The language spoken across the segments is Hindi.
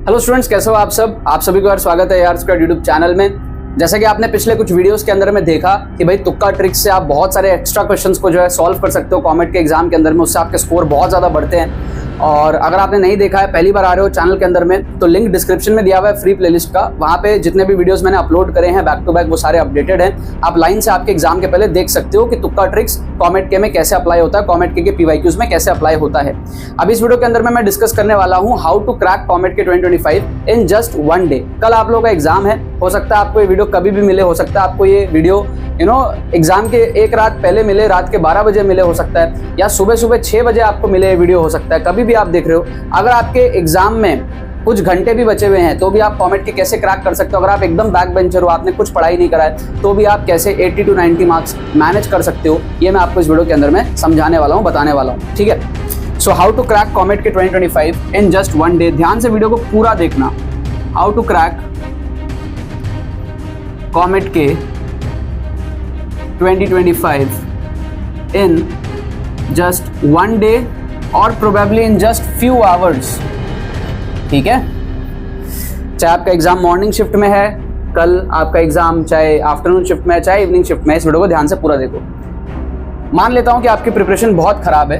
हेलो स्टूडेंट्स, कैसे हो आप सब। आप सभी को यार स्वागत है यार स्क्वाड यूट्यूब चैनल में। जैसा कि आपने पिछले कुछ वीडियोस के अंदर में देखा कि भाई तुक्का ट्रिक्स से आप बहुत सारे एक्स्ट्रा क्वेश्चंस को जो है सॉल्व कर सकते हो कॉमेट के एग्जाम के अंदर में, उससे आपके स्कोर बहुत ज़्यादा बढ़ते हैं। और अगर आपने नहीं देखा है, पहली बार आ रहे हो चैनल के अंदर में, तो लिंक डिस्क्रिप्शन में दिया हुआ है फ्री प्लेलिस्ट का। वहाँ पे जितने भी वीडियोस मैंने अपलोड करे हैं बैक टू बैक वो सारे अपडेटेड हैं। आप लाइन से आपके एग्जाम के पहले देख सकते हो कि तुक्का ट्रिक्स कॉमेट के में कैसे अप्लाई होता है, कॉमेट के पीवाईक्यूज में कैसे अप्लाई होता है। अब इस वीडियो के अंदर में मैं डिस्कस करने वाला हूँ हाउ टू क्रैक कॉमेट के 2025 इन जस्ट वन डे। कल आप लोगों का एग्जाम है, हो सकता है आपको ये वीडियो कभी भी मिले, हो सकता है आपको ये वीडियो एग्जाम के एक रात पहले मिले, रात के 12 बजे मिले हो सकता है, या सुबह 6 बजे आपको मिले ये वीडियो हो सकता है। कभी भी आप देख रहे हो, अगर आपके एग्जाम में कुछ घंटे भी बचे हुए हैं तो भी आप कॉमेट के कैसे क्रैक कर सकते हो। अगर आप एकदम बैक बेंचर हो, आपने कुछ पढ़ाई नहीं करा है, तो भी आप कैसे 80 to 90 मार्क्स मैनेज कर सकते हो, ये मैं आपको इस वीडियो के अंदर में समझाने वाला हूँ, बताने वाला हूँ। ठीक है, so how to crack comet के 2025 इन जस्ट वन डे। ध्यान से वीडियो को पूरा देखना। हाउ टू क्रैक कॉमेट के 2025 इन जस्ट वन डे और probably in just few hours. ठीक है, चाहे आपका एग्जाम मॉर्निंग शिफ्ट में है, कल आपका एग्जाम चाहे आफ्टरनून शिफ्ट में है, चाहे इवनिंग शिफ्ट में है, इस वीडियो को ध्यान से पूरा देखो। मान लेता हूं कि आपकी प्रिपरेशन बहुत खराब है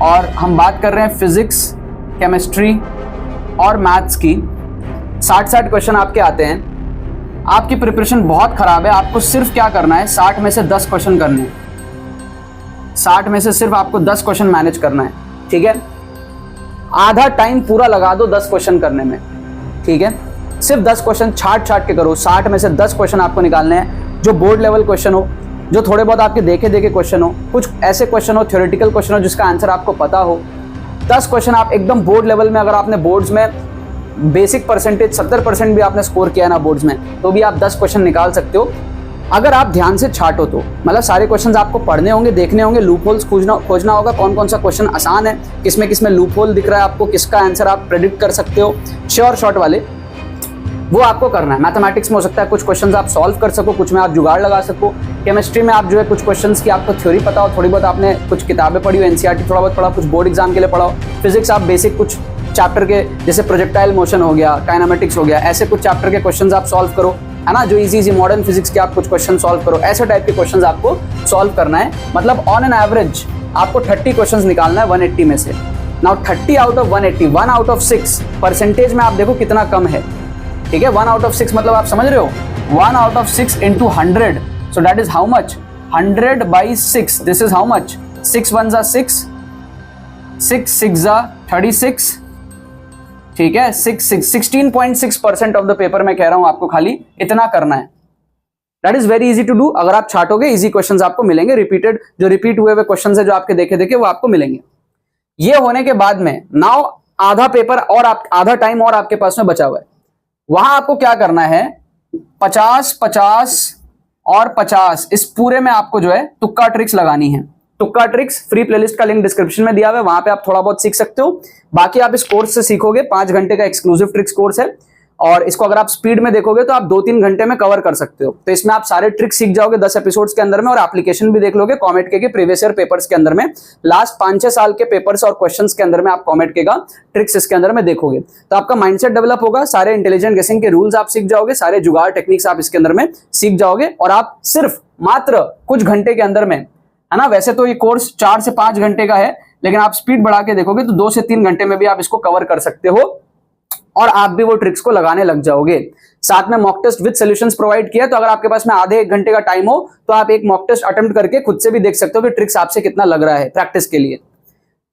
और हम बात कर रहे हैं फिजिक्स, केमिस्ट्री और मैथ्स की। 60 क्वेश्चन आपके आते हैं, आपकी प्रिपरेशन बहुत खराब है। आपको सिर्फ क्या करना है, 60 में से 10 क्वेश्चन करने हैं। 60 में से सिर्फ आपको 10 क्वेश्चन मैनेज करना है। ठीक है, आधा टाइम पूरा लगा दो 10 क्वेश्चन करने में। ठीक है, सिर्फ 10 क्वेश्चन छाट के करो। 60 में से 10 क्वेश्चन आपको निकालने हैं जो बोर्ड लेवल क्वेश्चन हो, जो थोड़े बहुत आपके देखे क्वेश्चन हो, कुछ ऐसे क्वेश्चन हो, थ्योरेटिकल क्वेश्चन हो जिसका आंसर आपको पता हो। 10 क्वेश्चन आप एकदम बोर्ड लेवल में, अगर आपने बोर्ड्स में बेसिक परसेंटेज 70% भी आपने स्कोर किया ना बोर्ड्स में, तो भी आप 10 क्वेश्चन निकाल सकते हो अगर आप ध्यान से छाटो तो। मतलब सारे क्वेश्चंस आपको पढ़ने होंगे, देखने होंगे, लूप होल्स खोजना होगा, कौन कौन सा क्वेश्चन आसान है, किसमें लूप होल दिख रहा है आपको, किसका आंसर आप प्रेडिक्ट कर सकते हो, श्योर शॉट वाले, वो आपको करना है। मैथमेटिक्स में हो सकता है कुछ क्वेश्चंस आप सॉल्व कर सको, कुछ में आप जुगाड़ लगा सको। केमिस्ट्री में आप जो है कुछ क्वेश्चंस की आपको थ्योरी पता हो, थोड़ी बहुत आपने कुछ किताबें पढ़ी हो, एनसीईआरटी थोड़ा बहुत पढ़ा, कुछ बोर्ड एग्जाम के लिए पढ़ा हो। फिजिक्स आप बेसिक कुछ चैप्टर के, जैसे प्रोजेक्टाइल मोशन हो गया, काइनेमेटिक्स हो गया, ऐसे कुछ चैप्टर के क्वेश्चंस आप सॉल्व करो, है ना। जो इजी मॉडर्न फिजिक्स के आप कुछ क्वेश्चन सॉल्व करो, ऐसे टाइप के क्वेश्चंस आपको सॉल्व करना है। मतलब ऑन एन एवरेज आपको 30 क्वेश्चंस निकालना है 180 में से। Now 30 out of 180, 1 out of 6 percentage में आप देखो कितना कम है। ठीक है, 1 आउट ऑफ 6 मतलब आप समझ रहे हो, 1 out of 6 into 100, so that is how much, 100 by 6, this is how much, 6 1 जा 6, 6 6 जा 36। ठीक है, 16.6% ऑफ द पेपर मैं कह रहा हूं आपको खाली इतना करना है। That is very easy to do. अगर आप छाटोगे इजी क्वेश्चंस आपको मिलेंगे, रिपीटेड जो रिपीट हुए क्वेश्चंस है जो आपके देखे वो आपको मिलेंगे। ये होने के बाद में नाउ आधा पेपर और आधा टाइम और आपके पास में बचा हुआ है। वहां आपको क्या करना है, 50 50 और 50 इस पूरे में आपको जो है तुक्का ट्रिक्स लगानी है। तुक्का ट्रिक्स फ्री प्लेलिस्ट का लिंक डिस्क्रिप्शन में दिया हुआ है, वहां पे आप थोड़ा बहुत सीख सकते हो। बाकी आप इस कोर्स से सीखोगे, 5 घंटे का एक्सक्लूसिव ट्रिक्स कोर्स है और इसको अगर आप स्पीड में देखोगे तो आप 2-3 घंटे में कवर कर सकते हो। तो इसमें आप सारे ट्रिक्स सीख जाओगे 10 एपिसोड्स के अंदर में, और एप्लीकेशन भी देख लोगे कॉमेट के प्रीवियस ईयर पेपर्स के अंदर में, लास्ट 5-6 साल के पेपर्स और क्वेश्चंस के अंदर में आप कॉमेट के का ट्रिक्स इसके अंदर में देखोगे तो आपका माइंडसेट डेवलप होगा। सारे इंटेलिजेंट गेसिंग के रूल्स आप सीख जाओगे, सारे जुगाड़ टेक्निक्स आप इसके अंदर में सीख जाओगे, और आप सिर्फ मात्र कुछ घंटे के अंदर में, है ना। वैसे तो ये कोर्स 4 से 5 घंटे का है, लेकिन आप स्पीड बढ़ा के देखोगे तो 2 से 3 घंटे में भी आप इसको कवर कर सकते हो और आप भी वो ट्रिक्स को लगाने लग जाओगे। साथ में mock test with solutions provide किया, तो अगर आपके पास में आधे 1 घंटे का टाइम हो तो आप एक मॉक टेस्ट अटेम्प्ट करके खुद से भी देख सकते हो कि ट्रिक्स आपसे कितना लग रहा है प्रैक्टिस के लिए।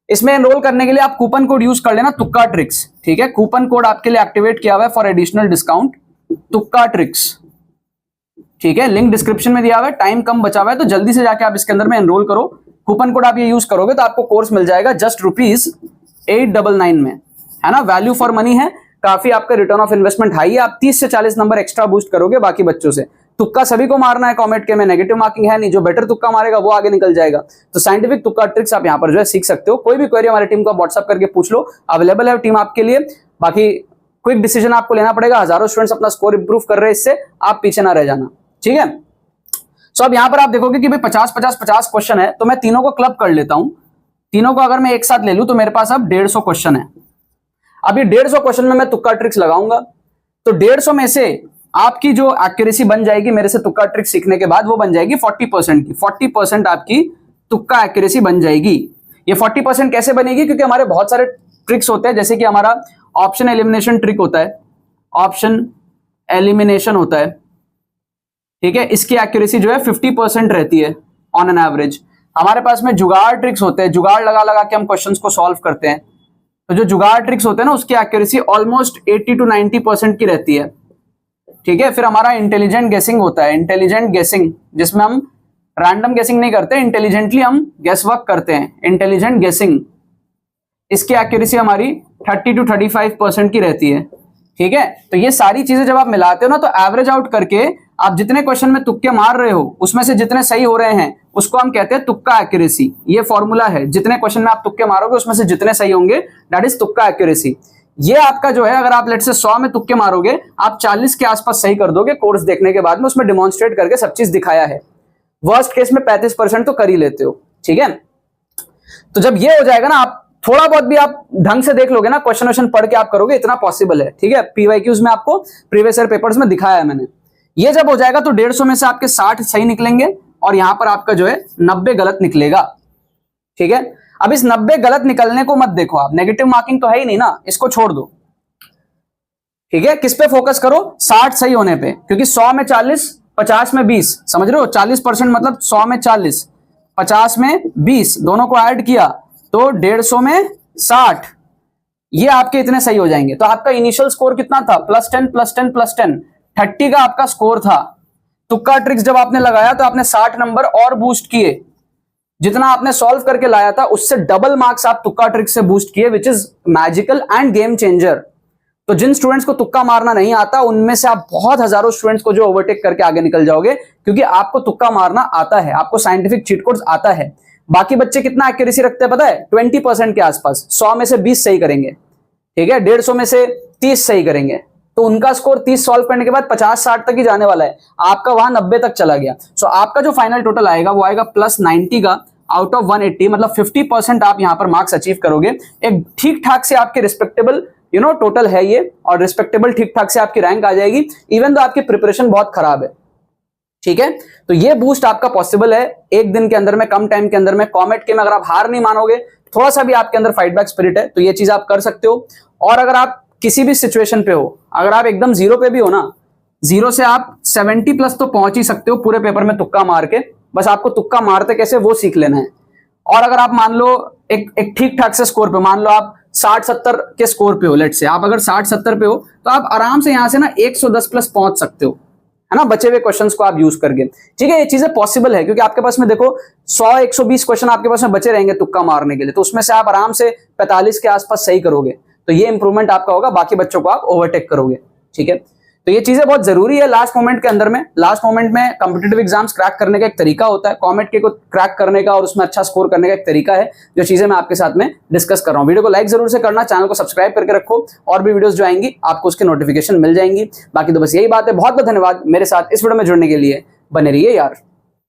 इसमें एनरोल करने के लिए आप कूपन कोड यूज कर लेना, तुक्का ट्रिक्स। ठीक है, कूपन कोड आपके लिए एक्टिवेट किया हुआ है फॉर एडिशनल डिस्काउंट, तुक्का ट्रिक्स। ठीक है, लिंक डिस्क्रिप्शन में दिया हुआ है। टाइम कम बचा हुआ है तो जल्दी से जाके आप इसके अंदर में एनरोल करो। कूपन कोड आप ये यूज करोगे तो आपको कोर्स मिल जाएगा जस्ट ₹899 में, है ना। वैल्यू फॉर मनी है, काफी आपका रिटर्न ऑफ इन्वेस्टमेंट हाई है। आप 30 से 40 नंबर एक्स्ट्रा बूस्ट करोगे बाकी बच्चों से। तुक्का सभी को मारना है कॉमेट के में, नेगेटिव मार्किंग है नहीं। जो बेटर तुक्का मारेगा वो आगे निकल जाएगा। तो साइंटिफिक तुक्का ट्रिक्स आप यहाँ पर जो है सीख सकते हो। कोई भी क्वेरी हमारी टीम को व्हाट्सअप करके पूछ लो, अवेलेबल है टीम आपके लिए। बाकी क्विक डिसीजन आपको लेना पड़ेगा। हजारों स्टूडेंट्स अपना स्कोर इंप्रूव कर रहे हैं, इससे आप पीछे ना रह जाना। ठीक है, सो अब यहां पर आप देखोगे कि भाई 50 क्वेश्चन है, तो मैं तीनों को क्लब कर लेता हूं। तीनों को अगर मैं एक साथ ले लूं तो मेरे पास अब 150 क्वेश्चन है। अब ये 150 क्वेश्चन में मैं तुक्का ट्रिक्स लगाऊंगा, तो 150 में से आपकी जो एक्यूरेसी बन जाएगी मेरे से तुक्का ट्रिक्स सीखने के बाद, वो बन जाएगी 40% की। 40% आपकी तुक्का एक्यूरेसी बन जाएगी। ये 40% कैसे बनेगी? क्योंकि हमारे बहुत सारे ट्रिक्स होते हैं, जैसे कि हमारा ऑप्शन एलिमिनेशन ट्रिक होता है, ऑप्शन एलिमिनेशन होता है, ठीक है, इसकी एक्यूरेसी जो है 50% रहती है ऑन एन एवरेज। हमारे पास में जुगाड़ ट्रिक्स होते हैं, जुगाड़ लगा लगा के हम क्वेश्चंस को सॉल्व करते हैं, तो जो जुगाड़ ट्रिक्स होते हैं ना, उसकी एक्यूरेसी ऑलमोस्ट 80 to 90% की रहती है, ठीक है। फिर हमारा इंटेलिजेंट गेसिंग होता है, इंटेलिजेंट गेसिंग, जिसमें हम रैंडम गेसिंग नहीं करते, इंटेलिजेंटली हम गेस वर्क करते हैं, इंटेलिजेंट गेसिंग, इसकी एक्यूरेसी हमारी 30 to 35% की रहती है, ठीक है। तो ये सारी चीजें जब आप मिलाते हो ना, तो एवरेज आउट करके आप जितने क्वेश्चन में तुक्के मार रहे हो उसमें से जितने सही हो रहे हैं उसको हम कहते हैं तुक्का एक्यूरेसी। ये फॉर्मूला है, जितने क्वेश्चन में आप तुक्के मारोगे उसमें से जितने सही होंगे, दैट इज तुक्का एक्यूरेसी। ये आपका जो है, अगर आप लेट से 100 में तुक्के मारोगे, आप 40 के आसपास सही कर दोगे कोर्स देखने के बाद में, उसमें डिमॉन्स्ट्रेट करके सब चीज दिखाया है। वर्स्ट केस में 35% तो कर ही लेते हो, ठीक है। तो जब ये हो जाएगा ना, आप थोड़ा बहुत भी आप ढंग से देख लोगे ना, क्वेश्चन पढ़ के आप करोगे, इतना पॉसिबल है, ठीक है। पीवाईक्यूज में आपको प्रीवियस ईयर पेपर्स में दिखाया है मैंने। ये जब हो जाएगा तो 150 में से आपके 60 सही निकलेंगे और यहां पर आपका जो है 90 गलत निकलेगा, ठीक है। अब इस 90 गलत निकलने को मत देखो आप, नेगेटिव मार्किंग तो है ही नहीं ना, इसको छोड़ दो, ठीक है। किस पे फोकस करो? 60 सही होने पे, क्योंकि 100 में 40, 50 में 20, समझ रहे हो? 40% मतलब 100 में 40, 50 में 20, दोनों को ऐड किया तो 150 में 60, ये आपके इतने सही हो जाएंगे। तो आपका इनिशियल स्कोर कितना था? +10 +10 +10, 30 का आपका स्कोर था। तुक्का ट्रिक्स जब आपने लगाया तो आपने 60 नंबर और बूस्ट किए, जितना आपने सॉल्व करके लाया था उससे डबल मार्क्स आप तुक्का ट्रिक्स से बूस्ट किए, which is magical end game changer. तो जिन स्टूडेंट्स को तुक्का मारना नहीं आता, उनमें से आप बहुत हजारों स्टूडेंट्स को जो ओवरटेक करके आगे निकल जाओगे, क्योंकि आपको तुक्का मारना आता है, आपको साइंटिफिक चीट कोड्स आता है। बाकी बच्चे कितना एक्यूरेसी रखते हैं पता है? 20% के आसपास। 100 में से 20 सही करेंगे, ठीक है, 150 में से 30 सही करेंगे, तो उनका स्कोर 30 सॉल्व करने के बाद 50-60 तक ही जाने वाला है, आपका वहां 90 तक चला गया। सो आपका जो फाइनल टोटल आएगा वो आएगा +90 का आउट ऑफ 180, मतलब 50% आप यहां पर मार्क्स अचीव करोगे। एक ठीक ठाक से आपके रिस्पेक्टेबल टोटल है ये, और रिस्पेक्टेबल ठीक ठाक से आपकी रैंक आ जाएगी, इवन तो आपकी प्रिपरेशन बहुत खराब है, ठीक है। तो ये बूस्ट आपका पॉसिबल है एक दिन के अंदर में, कम टाइम के अंदर में। कॉमेट के में अगर आप हार नहीं मानोगे, थोड़ा सा भी आपके अंदर फाइट बैक स्पिरिट है, तो ये चीज आप कर सकते हो। और अगर आप किसी भी सिचुएशन पे हो, अगर आप एकदम 0 पे भी हो ना, 0 से आप 70+ तो पहुंच ही सकते हो पूरे पेपर में तुक्का मार के। बस आपको तुक्का मारते कैसे वो सीख लेना है। और अगर आप मान लो एक ठीक ठाक से स्कोर पे, मान लो आप 60-70 के स्कोर पे हो, लेट से आप अगर 60-70 पे हो, तो आप आराम से यहां से ना 110+ पहुंच सकते हो, है ना, बचे हुए क्वेश्चंस को आप यूज करके, ठीक है। ये चीजें पॉसिबल है, क्योंकि आपके पास में देखो 100-120 क्वेश्चन आपके पास में बचे रहेंगे तुक्का मारने के लिए, तो उसमें से आप आराम से 45 के आसपास सही करोगे, तो ये इंप्रूवमेंट आपका होगा, बाकी बच्चों को आप ओवरटेक करोगे, ठीक है। तो ये चीजें बहुत जरूरी है लास्ट मोमेंट के अंदर में। लास्ट मोमेंट में कॉम्पिटिटिव एग्जाम्स क्रैक करने का एक तरीका होता है, कॉमेट के को क्रैक करने का और उसमें अच्छा स्कोर करने का एक तरीका है, जो चीजें मैं आपके साथ में डिस्कस कर रहा हूँ। वीडियो को लाइक जरूर से करना, चैनल को सब्सक्राइब करके रखो, और भी वीडियोस जो आएंगी आपको उसकी नोटिफिकेशन मिल जाएंगी। बाकी तो बस यही बात है। बहुत बहुत धन्यवाद मेरे साथ इस वीडियो में जुड़ने के लिए, बने रहिए यार।